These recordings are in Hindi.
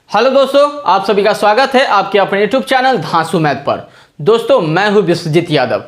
हेलो दोस्तों, आप सभी का स्वागत है आपके अपने यूट्यूब चैनल धांसू मैथ पर। दोस्तों मैं हूं विश्वजीत यादव।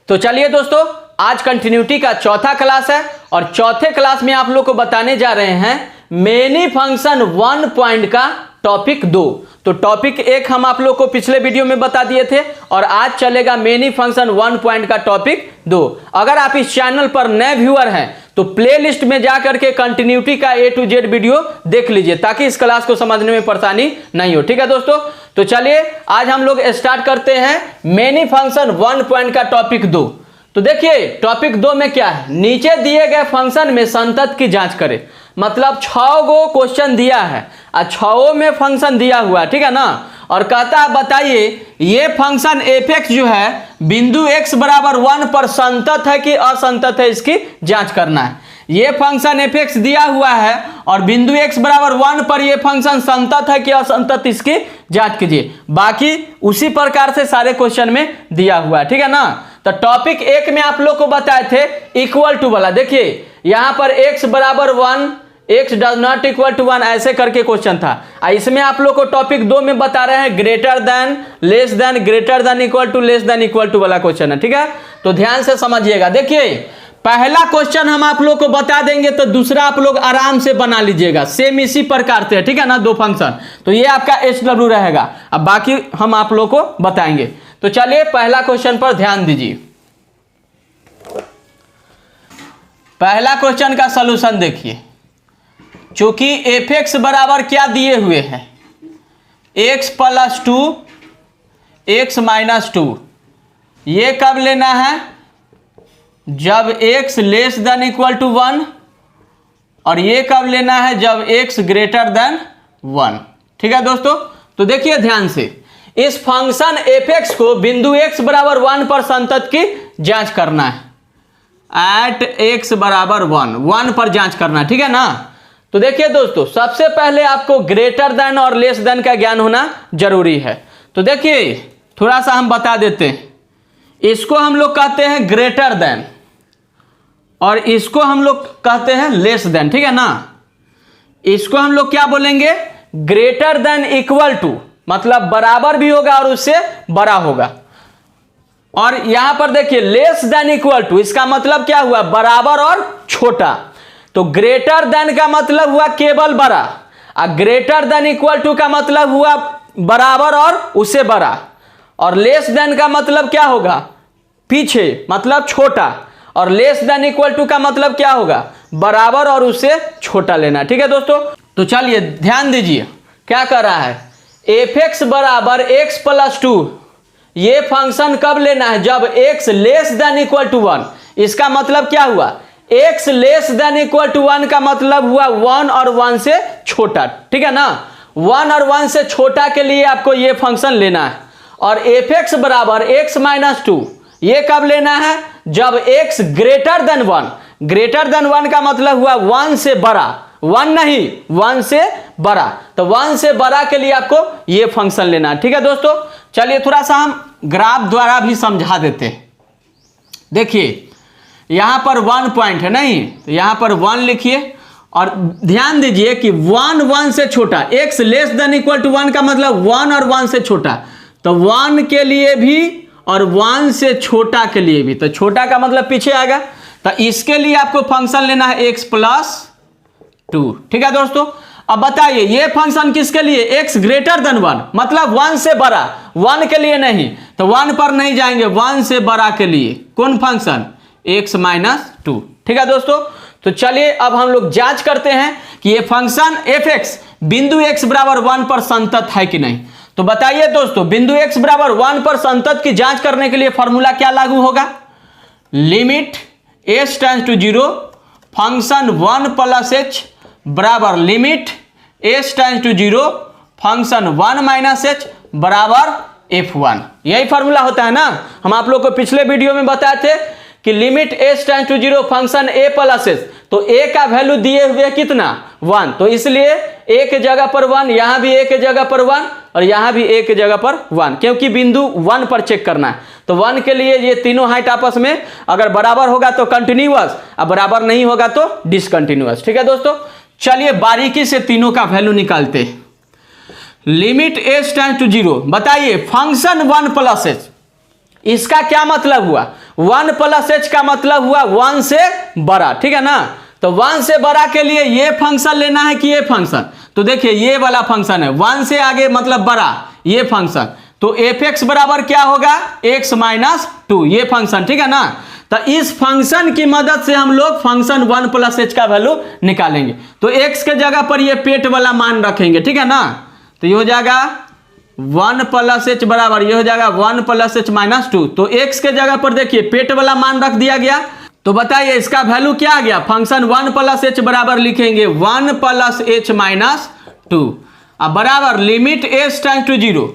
तो चलिए दोस्तों, आज कंटिन्यूटी का चौथा क्लास है और चौथे क्लास में आप लोग को बताने जा रहे हैं मेनी फंक्शन 1 पॉइंट का टॉपिक 2। तो टॉपिक 1 हम आप लोग को पिछले वीडियो में बता दिए थे और आज चलेगा मेनी फंक्शन 1 पॉइंट का टॉपिक 2। अगर आप इस चैनल पर नए व्यूअर हैं तो प्लेलिस्ट में जा करके कंटिन्यूटी का A to Z वीडियो देख लीजिए ताकि इस क्लास को समझने में परेशानी नहीं हो। ठीक है दोस्तों, तो चलिए आज हम लोग स्टार्ट करते हैं मेनी फंक्शन 1 पॉइंट का टॉपिक 2। तो देखिए टॉपिक 2 में क्या है, नीचे दिए गए फंक्शन में संतत की जांच करें। मतलब 6 गो क्वेश्चन दिया है और 6 में फंक्शन दिया हुआ है, ठीक है ना। और कहता है बताइए ये फंक्शन f(x) जो है बिंदु x बराबर 1 पर संतत है कि असंतत है, इसकी जांच करना है। ये फंक्शन f(x) दिया हुआ है और बिंदु x बराबर 1 पर ये फंक्शन संतत है कि असंतत, इसकी जांच कीजिए। बाकी उसी प्रकार से सारे क्वेश्चन में दिया हुआ है, ठीक है ना। तो टॉपिक 1 में आप लोग को बताए थे इक्वल टू वाला। देखिए यहां पर x बराबर 1, x does not equal to 1 ऐसे करके क्वेश्चन था। इसमें आप लोग को टॉपिक 2 में बता रहे हैं greater than, less than, greater than equal to, less than equal to वाला क्वेश्चन है, ठीक है। तो ध्यान से समझिएगा। देखिए पहला क्वेश्चन हम आप लोग को बता देंगे तो दूसरा आप लोग आराम से बना लीजिएगा, सेम इसी प्रकार से, ठीक है ना। 2 फंक्शन तो ये आपका HW रहेगा, अब बाकी हम आप लोग को बताएंगे। तो चलिए पहला क्वेश्चन पर ध्यान दीजिए। पहला क्वेश्चन का सॉल्यूशन देखिए। चूंकि f(x) बराबर क्या दिए हुए हैं, x + 2 x - 2। ये कब लेना है, जब x less than equal to 1, और ये कब लेना है, जब x ग्रेटर देन 1। ठीक है दोस्तों, तो देखिए ध्यान से, इस फंक्शन f(x) को बिंदु x बराबर 1 पर संतत की जांच करना है। एट x बराबर 1 पर जांच करना है, ठीक है ना। तो देखिए दोस्तों, सबसे पहले आपको ग्रेटर देन और लेस देन का ज्ञान होना जरूरी है। तो देखिए थोड़ा सा हम बता देते हैं, इसको हम लोग कहते हैं ग्रेटर देन और इसको हम लोग कहते हैं लेस देन, ठीक है ना। इसको हम लोग क्या बोलेंगे, ग्रेटर देन इक्वल टू, मतलब बराबर भी होगा और उससे बड़ा होगा। और यहां पर देखिए लेस देन इक्वल टू, इसका मतलब क्या हुआ, बराबर और छोटा। तो ग्रेटर देन का मतलब हुआ केवल बड़ा, और ग्रेटर देन इक्वल टू का मतलब हुआ बराबर और उससे बड़ा, और लेस देन का मतलब क्या होगा, पीछे, मतलब छोटा, और लेस देन इक्वल टू का मतलब क्या होगा, बराबर और उससे छोटा लेना। ठीक है दोस्तों, तो चलिए ध्यान दीजिए क्या कर रहा है, f(x) बराबर x + 2। ये फंक्शन कब लेना है, जब x less than equal to 1। इसका मतलब क्या हुआ, x less than equal to 1 का मतलब हुआ 1 और 1 से छोटा, ठीक है ना। 1 और 1 से छोटा के लिए आपको ये फंक्शन लेना है। और f(x) बराबर x - 2, ये कब लेना है, जब x greater then 1। Greater than 1 का मतलब हुआ 1 से बड़ा, 1 नहीं 1 से बड़ा। तो 1 से बड़ा के लिए आपको ये फंक्शन लेना है, ठीक है दोस्तों। चलिए थोड़ा सा हम ग्राफ द्वारा भी समझा देते हैं। देखिए यहां पर 1 पॉइंट है नहीं, तो यहां पर 1 लिखिए और ध्यान दीजिए कि 1 1 से छोटा, x less than equal to 1 का मतलब 1 और 1 से छोटा, तो 1 के लिए भी और 1 से छोटा के लिए भी, तो छोटा का मतलब पीछे आएगा। तो इसके लिए आपको फंक्शन लेना है x + 2, ठीक है दोस्तों। अब बताइए ये फंक्शन किसके लिए, x ग्रेटर देन 1, मतलब 1 से बड़ा, 1 के लिए नहीं, तो 1 पर नहीं जाएंगे, 1 से बड़ा के लिए कौन फंक्शन, x - 2, ठीक है दोस्तों। तो चलिए अब हम लोग जांच करते हैं कि ये फंक्शन f(x) बिंदु x बराबर 1 पर संतत है कि नहीं। तो बताइए दोस्तों, बिंदु x बराबर 1 पर संतत की जांच करने के लिए फॉर्मूला क्या लागू होगा, limit s tends to 0 function 1 + h बराबर limit s tends to 0 function 1 - h बराबर f1। यही फॉर्मूला होता है ना। हम आप लोग को पिछले वीडियो में बताए थे कि limit s tends to 0 function a + h, तो a का वैल्यू दिए हुए कितना, 1, तो इसलिए a के जगह पर 1, यहां भी a के जगह पर 1 और यहां भी a के जगह पर 1, क्योंकि बिंदु 1 पर चेक करना है। तो 1 के लिए ये तीनों हाइट आपस में अगर बराबर होगा तो कंटिन्यूअस, अब बराबर नहीं होगा तो डिसकंटिन्यूअस। ठीक है दोस्तों, चलिए बारीकी से तीनों का वैल्यू निकालते हैं। Limit h tends to 0। बताइए फंक्शन 1 प्लस एच, इसका क्या मतलब हुआ? 1 प्लस एच का मतलब हुआ 1 से बड़ा, ठीक है ना। तो 1 से बड़ा के लिए ये फंक्शन लेना है कि ये फंक्शन? तो देखिए ये वाला फंक्शन है, 1 से आगे मतलब बड़ा ये फंक्शन। तो एफ एक्स बराबर क्या होगा? x माइनस 2, ये फंक्शन, ठीक है ना। तो इस फंक्शन की मदद से हम लोग फंक्शन 1 प्लस एच का वैल्यू निकालेंगे। तो x के जगह पर ये पेट वाला मान रखेंगे, ठीक है ना। तो ये हो जाएगा 1 प्लस एच बराबर, ये हो जाएगा 1 प्लस एच माइनस 2। तो x के जगह पर देखिए पेट वाला मान रख दिया गया। तो बताइए इसका वैल्यू क्या आ गया? फंक्शन 1 प्लस एच बराबर लिखेंगे 1 प्लस एच माइनस 2, अब बराबर लिमिट एच टेंड्स टू 0।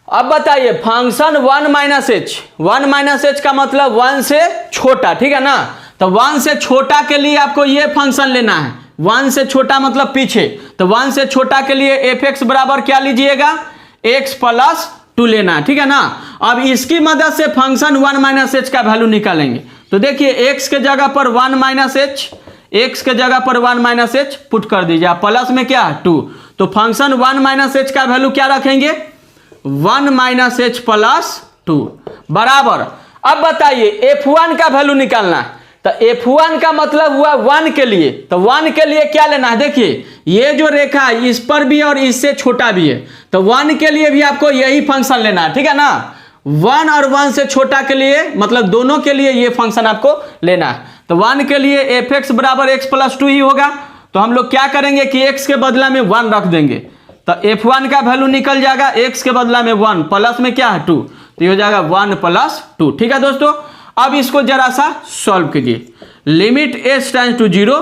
अब बताइए function 1 minus H, 1 minus h का मतलब 1 से छोटा, ठीक है ना। तो 1 से छोटा के लिए आपको ये फंक्शन लेना है, 1 से छोटा मतलब पीछे। तो 1 से छोटा के लिए एफ एक्स बराबर क्या लीजिएगा? x प्लस 2 लेना है, ठीक है ना। अब इसकी मदद से फंक्शन 1 माइनस एच का वैल्यू निकालेंगे। तो देखिए x के जगह पर 1 माइनस एच, x के जगह पर 1 माइनस एच पुट कर दीजिए, प्लस में क्या है 2। तो फंक्शन 1 माइनस एच का वैल्यू क्या रखेंगे? 1 माइनस एच प्लस 2 बराबर। अब बताइए f1 का वैल्यू निकालना है। तो f1 का मतलब हुआ 1 के लिए। तो 1 के लिए क्या लेना है? देखिए ये जो रेखा है इस पर भी और इससे छोटा भी है। तो 1 के लिए भी आपको यही फंक्शन लेना है, ठीक है ना। 1 और 1 से छोटा के लिए मतलब दोनों के लिए ये फंक्शन आपको लेना है। तो 1 के लिए एफ एक्स बराबर x प्लस 2 ही होगा। तो हम लोग क्या करेंगे कि x के बदला में 1 रख देंगे। तो f1 का वैल्यू निकल जाएगा, x के बदला में 1, प्लस में क्या है 2। तो ये हो जाएगा 1 प्लस 2, ठीक है दोस्तों। अब इसको जरा सा सॉल्व कीजिए। लिमिट एच टेंड्स टू 0,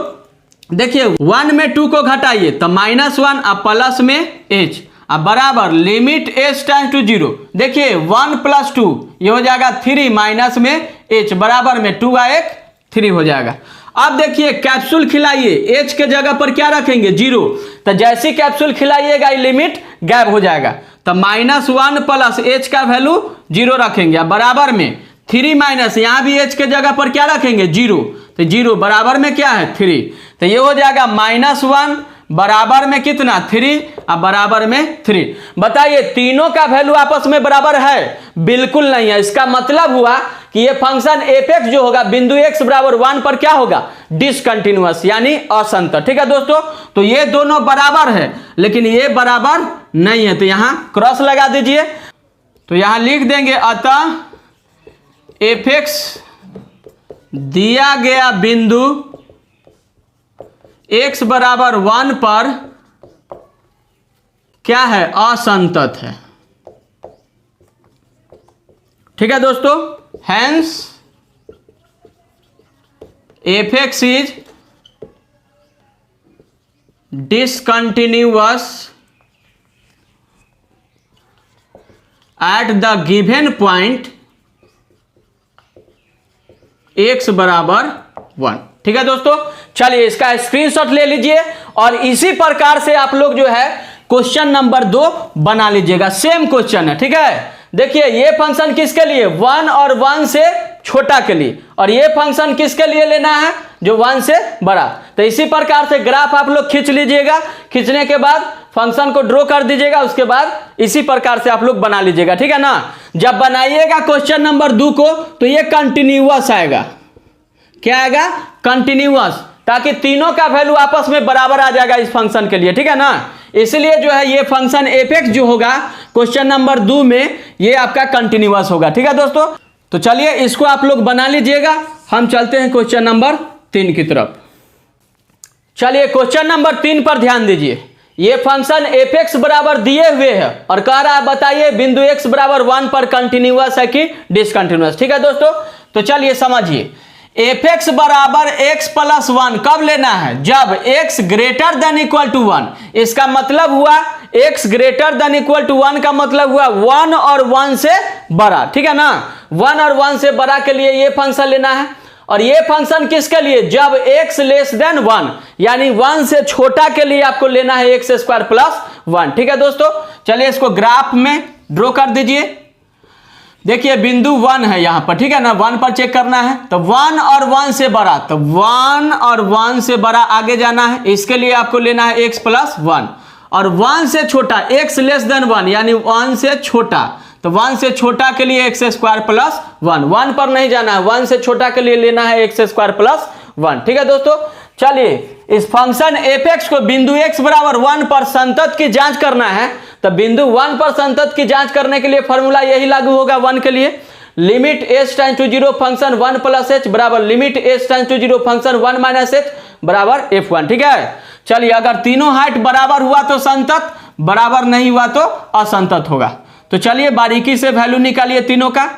देखिए 1 में 2 को घटाइए तो -1, अब प्लस में h, अब बराबर लिमिट एच टेंड्स टू 0। देखिए 1 प्लस 2 ये हो जाएगा 3, माइनस में h बराबर में 2 का 1 3 हो जाएगा। अब देखिए कैप्सूल खिलाइए, h के जगह पर क्या रखेंगे? 0। तो जैसे कैप्सूल खिलाइएगा ये लिमिट गायब हो जाएगा। तो -1 प्लस h का वैल्यू 0 रखेंगे, अब बराबर में 3 माइनस यहाँ भी h के जगह पर क्या रखेंगे? 0। तो 0 बराबर में क्या है? 3। तो ये हो जाएगा -1 बराबर में कितना? 3, अब बराबर में 3। बताइए तीनों का वैल्यू आपस में बराबर है? बिल्कुल नहीं है। इसका मतलब हुआ कि ये फंक्शन एफ एक्स जो होगा बिंदु x बराबर 1 पर क्या होगा? डिसकंटिन्यूअस यानी असंत, ठीक है दोस्तों। तो ये दोनों बराबर है लेकिन ये बराबर नहीं है, तो यहां क्रॉस लगा दीजिए। तो यहां लिख देंगे अतः एफ एक्स दिया गया बिंदु x बराबर 1 पर क्या है? असंतत है, ठीक है दोस्तों। Hence f x is discontinuous at the given point x बराबर 1, ठीक है दोस्तों। चलिए इसका स्क्रीनशॉट ले लीजिए और इसी प्रकार से आप लोग जो है क्वेश्चन नंबर 2 बना लीजिएगा। सेम क्वेश्चन है, ठीक है। देखिए ये फंक्शन किसके लिए? 1 और 1 से छोटा के लिए, और ये फंक्शन किसके लिए लेना है? जो 1 से बड़ा। तो इसी प्रकार से ग्राफ आप लोग खींच लीजिएगा, खींचने के बाद फंक्शन को ड्रॉ कर दीजिएगा, उसके बाद इसी प्रकार से आप लोग बना लीजिएगा, ठीक है ना। जब बनाइएगा क्वेश्चन नंबर 2 को तो ये कंटिन्यूअस आएगा। क्या आएगा? कंटिन्यूअस, ताकि तीनों का वैल्यू आपस में बराबर आ जाएगा इस फंक्शन के लिए, ठीक है ना। इसलिए जो है ये फंक्शन एफ एक्स जो होगा क्वेश्चन नंबर 2 में ये आपका कंटिन्यूअस होगा, ठीक है दोस्तों। तो चलिए इसको आप लोग बना लीजिएगा, हम चलते हैं क्वेश्चन नंबर 3 की तरफ। चलिए क्वेश्चन नंबर 3 पर ध्यान दीजिए। ये फंक्शन एफ एक्स बराबर दिए हुए है और कह रहा है बताइए बिंदु x बराबर 1 पर कंटिन्यूअस है कि डिसकंटिन्यूअस, ठीक है दोस्तों। तो चलिए समझिए, एफ एक्स बराबर x प्लस 1 कब लेना है? जब x greater than equal to 1। इसका मतलब हुआ x greater than equal to 1 का मतलब हुआ 1 और 1 से बड़ा, ठीक है ना। 1 और 1 से बड़ा के लिए ये फंक्शन लेना है, और ये फंक्शन किसके लिए? जब x लेस देन 1 यानी 1 से छोटा के लिए आपको लेना है x स्क्वायर प्लस 1, ठीक है दोस्तों। चलिए इसको ग्राफ में ड्रॉ कर दीजिए। देखिए बिंदु 1 है यहां पर, ठीक है ना। 1 पर चेक करना है, तो 1 और 1 से बड़ा, तो 1 और 1 से बड़ा आगे जाना है। इसके लिए आपको लेना है x प्लस 1, और 1 से छोटा x लेस देन 1 यानी 1 से छोटा, तो 1 से छोटा के लिए एक्स स्क्वायर प्लस 1, 1 पर नहीं जाना है, 1 से छोटा के लिए लेना है एक्स स्क्वायर प्लस 1। ठीक है दोस्तों, चलिए इस फंक्शन एफ एक्स को बिंदु x बराबर 1 पर संतत की जांच करना है। तो बिंदु 1 पर संतत की जांच करने के लिए फॉर्मूला यही लागू होगा 1 के लिए, limit s tends to 0 function 1 plus h बराबर limit s tends to 0 function 1 minus h बराबर f1। ठीक है, चलिए अगर तीनों हाइट बराबर हुआ तो संतत, बराबर नहीं हुआ तो असंतत होगा। तो चलिए बारीकी से वैल्यू निकालिए तीनों का।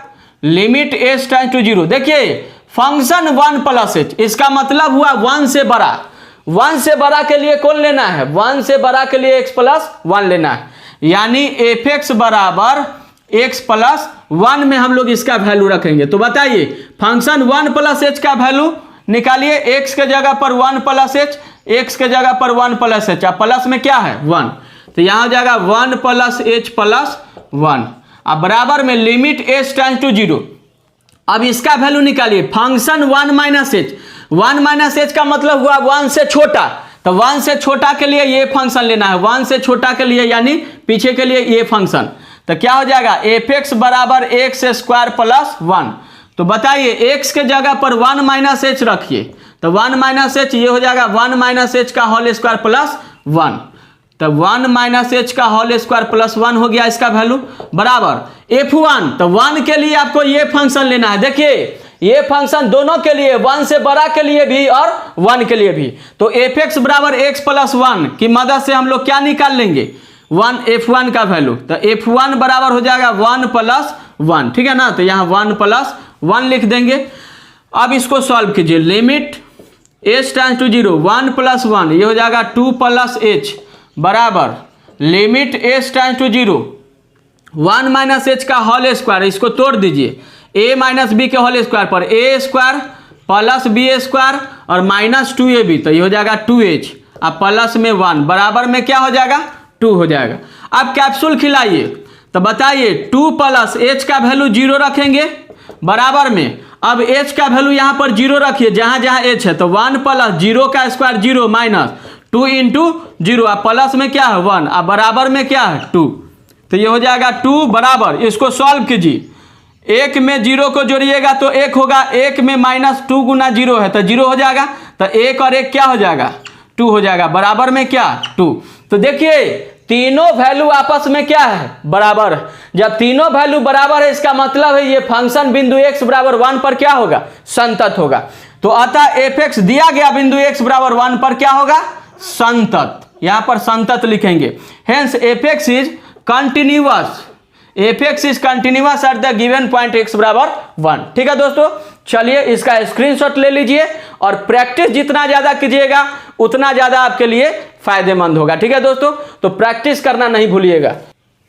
लिमिट एस टेंड्स टू 0, देखिए फंक्शन 1 प्लस एच, इसका मतलब हुआ 1 से बड़ा, 1 से बड़ा के लिए कौन लेना है, 1 से बड़ा के लिए x प्लस 1 लेना है, यानी एफ एक्स बराबर x प्लस 1 में हम लोग इसका वैल्यू रखेंगे। तो बताइए फंक्शन 1 प्लस एच का वैल्यू निकालिए, x के जगह पर 1 प्लस एच, x के जगह पर 1 प्लस एच, प्लस में क्या है 1, तो यहां हो जाएगा 1 प्लस एच प्लस 1, अब बराबर में लिमिट एच टेंड्स टू 0। अब इसका वैल्यू निकालिए function 1 minus H, 1 minus h का मतलब हुआ 1 से छोटा, तो 1 से छोटा के लिए ये फंक्शन लेना है, 1 से छोटा के लिए यानी पीछे के लिए ये फंक्शन, तो क्या हो जाएगा एफ एक्स बराबर एक्स स्क्वायर प्लस 1। तो बताइए x के जगह पर 1 माइनस एच रखिए, तो 1 माइनस एच ये हो जाएगा 1 माइनस एच का होल स्क्वायर प्लस 1, तो 1 माइनस एच का होल स्क्वायर प्लस 1 हो गया इसका वैल्यू बराबर f1। तो 1 के लिए आपको ये फंक्शन लेना है, देखिए ये फंक्शन दोनों के लिए, 1 से बड़ा के लिए भी और 1 के लिए भी। तो एफ एक्स बराबर x प्लस 1 की मदद से हम लोग क्या निकाल लेंगे, 1 f1 का वैल्यू, तो f1 बराबर हो जाएगा 1 प्लस 1। ठीक है ना, तो यहाँ 1 प्लस 1 लिख देंगे। अब इसको सॉल्व कीजिए, limit h tends to 0 1 plus 1 ये हो जाएगा 2 प्लस एच बराबर limit h tends to 0 1 minus h का होल स्क्वायर, इसको तोड़ दीजिए, a माइनस बी के होल स्क्वायर पर a square plus b square और माइनस 2ab, तो ये हो जाएगा 2h, अब प्लस में 1 बराबर में क्या हो जाएगा 2 हो जाएगा। अब कैप्सूल खिलाइए, तो बताइए 2 प्लस एच का वैल्यू 0 रखेंगे बराबर में, अब h का वैल्यू यहाँ पर 0 रखिए जहाँ जहाँ h है, तो 1 प्लस 0 का स्क्वायर 0 माइनस 2 इंटू 0, अब प्लस में क्या है 1, अब बराबर में क्या है 2, तो ये हो जाएगा 2 बराबर, इसको सॉल्व कीजिए, 1 में 0 को जोड़िएगा तो 1 होगा, 1 में माइनस 2 गुना 0 है तो 0 हो जाएगा, तो 1 और 1 क्या हो जाएगा 2 हो जाएगा, बराबर में क्या 2। तो देखिए तीनों वैल्यू आपस में क्या है बराबर, जब तीनों वैल्यू बराबर है इसका मतलब है ये फंक्शन बिंदु x बराबर 1 पर क्या होगा संतत होगा। तो अतः एफ एक्स दिया गया बिंदु x बराबर 1 पर क्या होगा संतत, यहां पर संतत लिखेंगे, hence F x is continuous, F x is continuous at the given point x बराबर 1। ठीक है दोस्तों, चलिए इसका स्क्रीनशॉट ले लीजिए और प्रैक्टिस जितना ज्यादा कीजिएगा उतना ज्यादा आपके लिए फायदेमंद होगा। ठीक है दोस्तों, तो प्रैक्टिस करना नहीं भूलिएगा।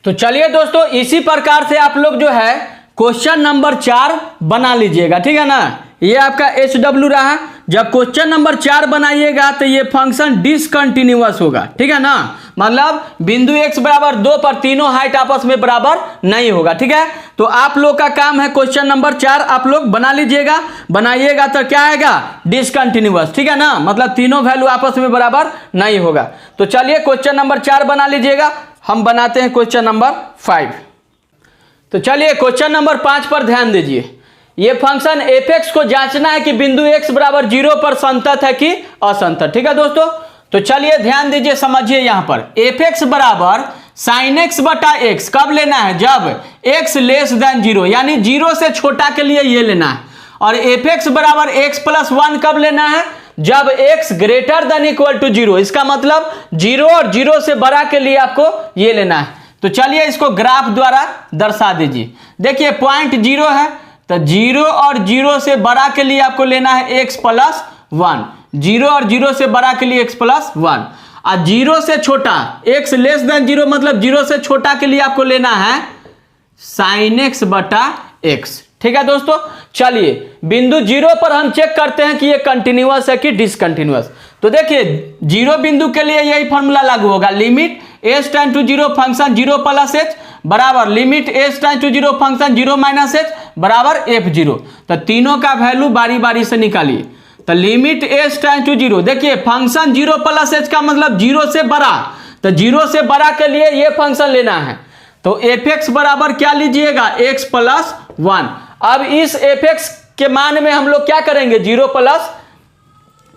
तो चलिए दोस्तों इसी प्रकार से आप लोग जो है क्वेश्चन नंबर 4 बना लीजिएगा। ठीक है ना, ये आपका HW रहा, जब क्वेश्चन नंबर 4 बनाइएगा तो ये फंक्शन डिसकंटिन्यूअस होगा। ठीक है ना, मतलब बिंदु x बराबर 2 पर तीनों हाइट आपस में बराबर नहीं होगा। ठीक है, तो आप लोग का काम है क्वेश्चन नंबर 4 आप लोग बना लीजिएगा, बनाइएगा तो क्या आएगा डिसकंटिन्यूअस। ठीक है ना, मतलब तीनों वैल्यू आपस में बराबर नहीं होगा। तो चलिए क्वेश्चन नंबर 4 बना लीजिएगा, हम बनाते हैं क्वेश्चन नंबर 5। तो चलिए क्वेश्चन नंबर 5 पर ध्यान दीजिए, ये फंक्शन एफ एक्स को जांचना है कि बिंदु x बराबर 0 पर संतत है कि असंतत। ठीक है दोस्तों, तो चलिए ध्यान दीजिए, समझिए यहां पर एफ एक्स बराबर साइन एक्स बटा एक्स कब लेना है, जब x लेस देन 0 यानी 0 से छोटा के लिए ये लेना है, और एफ एक्स बराबर x प्लस 1 कब लेना है, जब x greater than equal to 0, इसका मतलब 0 और 0 से बड़ा के लिए आपको ये लेना है। तो चलिए इसको ग्राफ द्वारा दर्शा दीजिए, देखिए पॉइंट 0 है, तो 0 और 0 से बड़ा के लिए आपको लेना है x प्लस 1, 0 और 0 से बड़ा के लिए x प्लस 1, और 0 से छोटा x लेस देन 0 मतलब 0 से छोटा के लिए आपको लेना है साइन x बटा x। ठीक है दोस्तों, चलिए बिंदु 0 पर हम चेक करते हैं कि ये कंटिन्यूअस है कि डिसकंटिन्यूअस। तो देखिए 0 बिंदु के लिए यही फॉर्मूला लागू होगा, limit h tends to 0 function 0 plus h बराबर limit h tends to 0 function 0 minus h बराबर f0। तो तीनों का वैल्यू बारी बारी से निकालिए, तो लिमिट h टेंड्स टू 0, देखिए फंक्शन 0 प्लस h का मतलब 0 से बड़ा, तो 0 से बड़ा के लिए ये फंक्शन लेना है। तो fx बराबर क्या लीजिएगा, x प्लस 1। अब इस fx के मान में हम लोग क्या करेंगे, 0 प्लस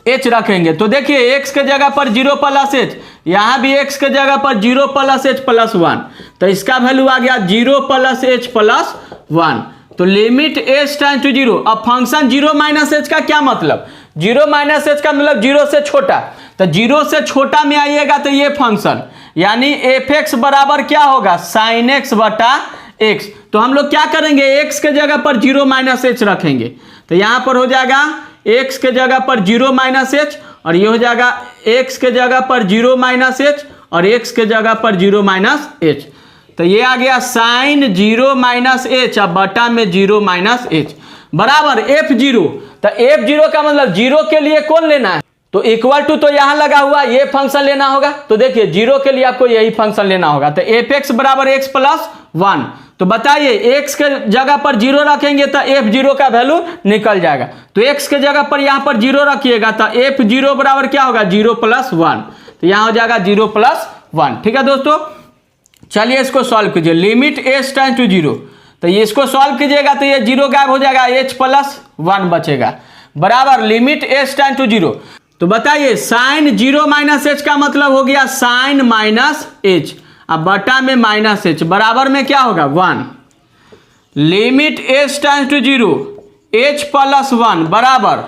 h रखेंगे। तो देखिए x के जगह पर 0 प्लस h, यहाँ भी x के जगह पर 0 प्लस h प्लस 1, तो इसका वैल्यू आ गया 0 प्लस h प्लस 1। तो लिमिट h टेंड्स टू 0। अब फंक्शन 0 माइनस h का क्या मतलब, 0 माइनस h का मतलब 0 से छोटा, तो 0 से छोटा में आइएगा तो ये फंक्शन यानी fx बराबर क्या होगा, साइन x बटा x। तो हम लोग क्या करेंगे, x के जगह पर 0 माइनस h रखेंगे, तो यहाँ पर हो जाएगा x के जगह पर 0 माइनस h, और ये हो जाएगा x के जगह पर 0 माइनस h और x के जगह पर 0 माइनस h। तो ये आ गया साइन 0 माइनस h अब बटा में 0 माइनस h बराबर f0। तो f0 का मतलब 0 के लिए कौन लेना है, तो इक्वल टू तो यहाँ लगा हुआ ये फंक्शन लेना होगा। तो देखिए 0 के लिए आपको यही फंक्शन लेना होगा। तो fx बराबर x प्लस 1। तो बताइए x के जगह पर 0 रखेंगे तो f0 का वैल्यू निकल जाएगा। तो x के जगह पर यहाँ पर 0 रखिएगा तो f0 बराबर क्या होगा, 0 प्लस 1। तो यहाँ हो जाएगा 0 प्लस 1। ठीक है दोस्तों, चलिए इसको सॉल्व कीजिए। लिमिट h टेंड्स टू 0, तो ये इसको सॉल्व कीजिएगा तो ये 0 गायब हो जाएगा, h प्लस 1 बचेगा बराबर लिमिट h टेंड्स टू 0। तो बताइए साइन 0 माइनस h का मतलब हो गया साइन माइनस h, अब बटा में माइनस h बराबर में क्या होगा 1। Limit h tends to 0 h plus 1 बराबर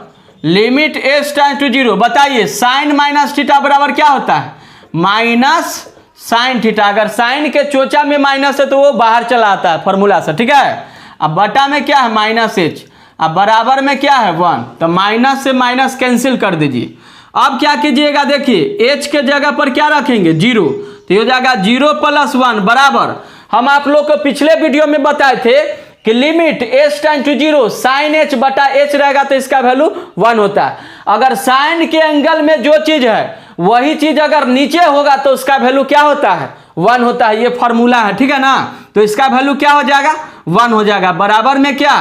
लिमिट h टेंड्स टू 0। बताइए साइन माइनस थीटा बराबर क्या होता है, माइनस साइन थीटा। अगर साइन के चोचा में माइनस है तो वो बाहर चला आता है फॉर्मूला से, ठीक है। अब बटा में क्या है माइनस h, अब बराबर में क्या है 1, तो माइनस से माइनस कैंसिल कर दीजिए। अब क्या कीजिएगा, देखिए h के जगह पर क्या रखेंगे 0, तो ये हो जाएगा 0 प्लस 1 बराबर, हम आप लोग को पिछले वीडियो में बताए थे कि limit h tends to 0 sine h बटा h रहेगा तो इसका वैल्यू 1 होता है। अगर साइन के एंगल में जो चीज है वही चीज अगर नीचे होगा तो उसका वैल्यू क्या होता है, 1 होता है। ये फॉर्मूला है, ठीक है ना। तो इसका वैल्यू क्या हो जाएगा, 1 हो जाएगा बराबर में क्या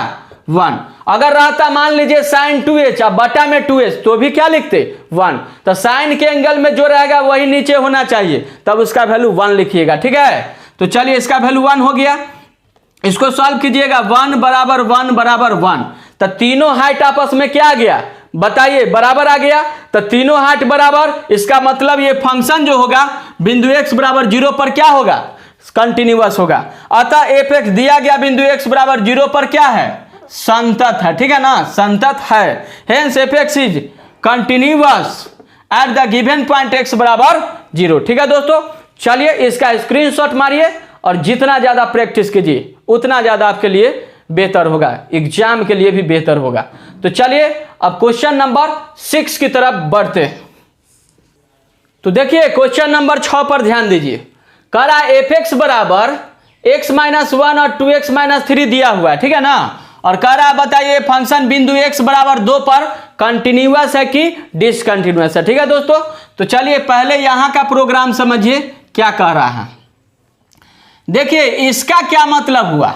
1। अगर रहता मान लीजिए साइन 2h अब बटा में 2h तो भी क्या लिखते 1। तो साइन के एंगल में जो रहेगा वही नीचे होना चाहिए, तब उसका वैल्यू 1 लिखिएगा, ठीक है। तो चलिए इसका वैल्यू 1 हो गया, इसको सॉल्व कीजिएगा 1 बराबर 1 बराबर 1। तो तीनों हाइट आपस में क्या आ गया, बताइए बराबर आ गया। तो तीनों हाइट बराबर, इसका मतलब ये फंक्शन जो होगा बिंदु x बराबर 0 पर क्या होगा, कंटिन्यूअस होगा। अतः fx दिया गया बिंदु x बराबर 0 पर क्या है, संतत है, ठीक है ना, संतत है। Hence fx is continuous at the given point x बराबर 0। ठीक है दोस्तों, चलिए इसका स्क्रीनशॉट मारिए और जितना ज्यादा प्रैक्टिस कीजिए उतना ज्यादा आपके लिए बेहतर होगा, एग्जाम के लिए भी बेहतर होगा। तो चलिए अब क्वेश्चन नंबर 6 की तरफ बढ़ते हैं। तो देखिए क्वेश्चन नंबर 6 पर ध्यान दीजिए। कह रहा है fx बराबर x माइनस 1 और 2x माइनस 3 दिया हुआ है, ठीक है ना। और कह रहा है बताइए फंक्शन बिंदु x बराबर 2 पर कंटिन्यूअस है कि डिसकंटिन्यूअस है, ठीक है दोस्तों। तो चलिए पहले यहां का प्रोग्राम समझिए क्या कह रहा है। देखिए इसका क्या मतलब हुआ,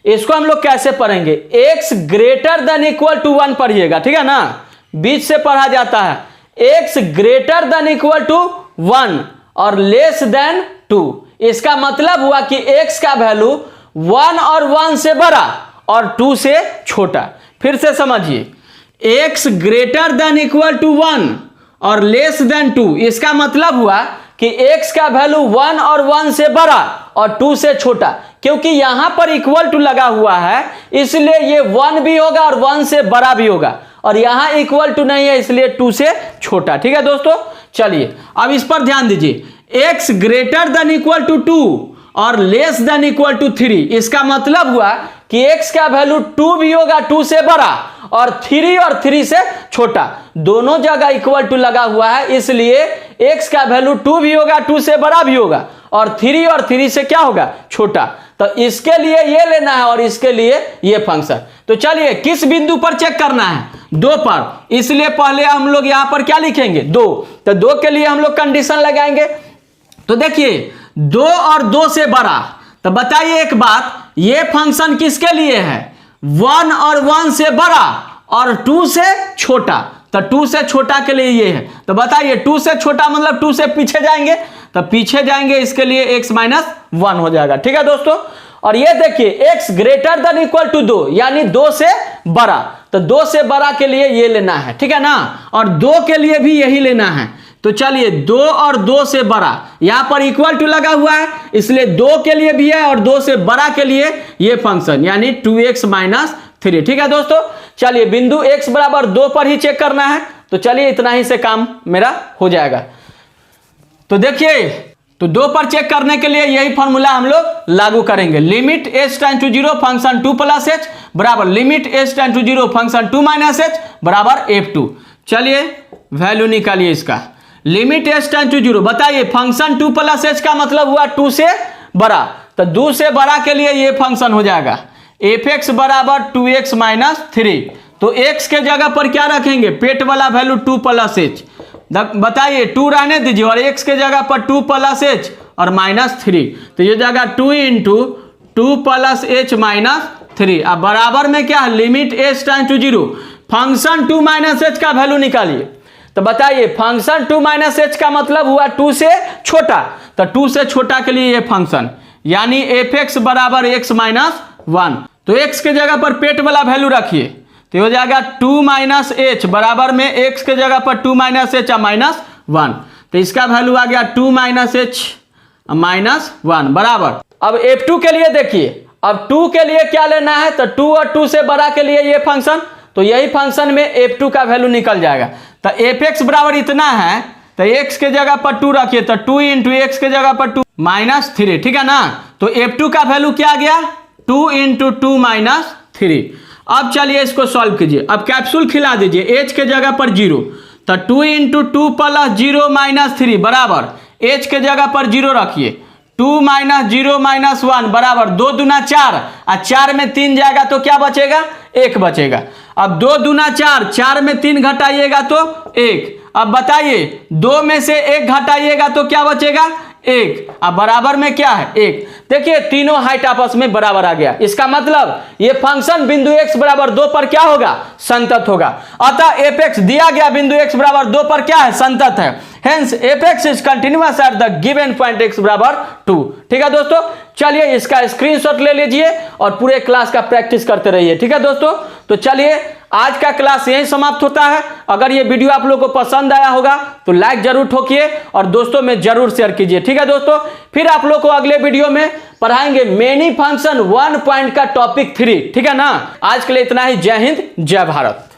इसको हम लोग कैसे पढ़ेंगे, x greater than equal to 1 पढ़िएगा, ठीक है ना, बीच से पढ़ा जाता है। x greater than equal to 1 और लेस देन 2, इसका मतलब हुआ कि x का वैल्यू 1 और 1 से बड़ा और 2 से छोटा। फिर से समझिए, x greater than equal to 1 और लेस देन 2, इसका मतलब हुआ कि x का वैल्यू 1 और 1 से बड़ा और 2 से छोटा। क्योंकि यहां पर इक्वल टू लगा हुआ है इसलिए ये 1 भी होगा और 1 से बड़ा भी होगा, और यहां इक्वल टू नहीं है इसलिए 2 से छोटा। ठीक है दोस्तों, चलिए अब इस पर ध्यान दीजिए। x greater than equal to 2 और लेस देन इक्वल टू 3, इसका मतलब हुआ कि x का वैल्यू 2 भी होगा 2 से बड़ा और 3 से छोटा। दोनों जगह इक्वल टू लगा हुआ है इसलिए x का वैल्यू 2 भी होगा 2 से बड़ा भी होगा और 3 से क्या होगा, छोटा। तो इसके लिए ये लेना है और इसके लिए ये फंक्शन। तो चलिए किस बिंदु पर चेक करना है, 2 पर, इसलिए पहले हम लोग यहां पर क्या लिखेंगे 2। तो 2 के लिए हम लोग कंडीशन लगाएंगे। तो देखिए 2 और 2 से बड़ा, तो बताइए एक बात, ये फंक्शन किसके लिए है, 1 और 1 से बड़ा और 2 से छोटा। तो 2 से छोटा के लिए ये है। तो बताइए 2 से छोटा मतलब 2 से पीछे जाएंगे तो पीछे जाएंगे, इसके लिए x माइनस 1 हो जाएगा। ठीक है दोस्तों, और ये देखिए x greater than equal to 2 यानी 2 से बड़ा, तो 2 से बड़ा के लिए ये लेना है, ठीक है ना, और 2 के लिए भी यही लेना है। तो चलिए 2 और 2 से बड़ा, यहां पर इक्वल टू लगा हुआ है इसलिए 2 के लिए भी है और 2 से बड़ा के लिए ये फंक्शन यानी 2x माइनस 3। ठीक है दोस्तों, चलिए बिंदु x बराबर 2 पर ही चेक करना है, तो चलिए इतना ही से काम मेरा हो जाएगा। तो देखिए, तो 2 पर चेक करने के लिए यही फॉर्मूला हम लोग लागू करेंगे। Limit h tend to 0 function 2 plus h बराबर limit h tend to 0 function 2 minus h बराबर f2। चलिए वैल्यू निकालिए इसका। लिमिट h टेंड टू 0, बताइए फंक्शन 2 प्लस h का मतलब हुआ 2 से बड़ा, तो 2 से बड़ा के लिए ये फंक्शन हो जाएगा f(x) बराबर 2x माइनस 3। तो x के जगह पर क्या रखेंगे, पेट वाला वैल्यू 2 प्लस h, बताइए 2 रहने दीजिए और x के जगह पर 2 प्लस h और माइनस 3, तो ये जगह 2 इंटू 2 प्लस h माइनस 3। अब बराबर में क्या है, limit h tend to 0 function 2 minus h का वैल्यू निकालिए। तो बताइए फंक्शन 2 माइनस h का मतलब हुआ 2 से छोटा, तो 2 से छोटा के लिए ये फंक्शन यानी f(x) बराबर x माइनस 1। तो x के जगह पर पेट वाला वैल्यू रखिए, तो हो जाएगा 2 माइनस h बराबर में x के जगह पर 2 माइनस h माइनस 1, तो इसका वैल्यू आ गया 2 माइनस h माइनस 1 बराबर। अब f2 के लिए देखिए, अब 2 के लिए क्या लेना है, तो 2 और 2 से बड़ा के लिए ये फंक्शन, तो यही फंक्शन में f2 का वैल्यू निकल जाएगा। तो f(x) बराबर इतना है, तो x के जगह पर 2 रखिए, तो 2 इंटू x के जगह पर 2 माइनस 3। ठीक है ना, तो f2 का वैल्यू क्या आ गया, 2 इंटू 2 माइनस 3। अब चलिए इसको सॉल्व कीजिए, अब कैप्सूल खिला दीजिए, h के जगह पर 0, तो 2 इंटू 2 प्लस 0 माइनस 3 बराबर h के जगह पर 0 रखिए, 2 माइनस 0 माइनस 1 बराबर 2 दूना 4, और 4 में 3 जाएगा तो क्या बचेगा, 1 बचेगा। अब 2 दूना 4, 4 में 3 घटाइएगा तो 1। अब बताइए 2 में से 1 घटाइएगा तो क्या बचेगा, 1। अब बराबर में क्या है, 1। देखिए तीनों हाइट आपस में बराबर आ गया, इसका मतलब ये फंक्शन बिंदु x बराबर 2 पर क्या होगा, संतत होगा। अतः f(x) दिया गया बिंदु x बराबर 2 पर क्या है, संतत है। Hence f(x) is continuous at the given point x बराबर 2। ठीक है दोस्तों, चलिए इसका स्क्रीनशॉट ले लीजिए और पूरे क्लास का प्रैक्टिस करते रहिए। ठीक है दोस्तों, तो चलिए आज का क्लास यहीं समाप्त होता है। अगर ये वीडियो आप लोगों को पसंद आया होगा तो लाइक जरूर ठोकिए और दोस्तों में जरूर शेयर कीजिए। ठीक है दोस्तों, फिर आप लोग को अगले वीडियो में पढ़ाएंगे मेनी फंक्शन 1 पॉइंट का टॉपिक 3। ठीक है ना, आज के लिए इतना ही। जय हिंद, जय भारत।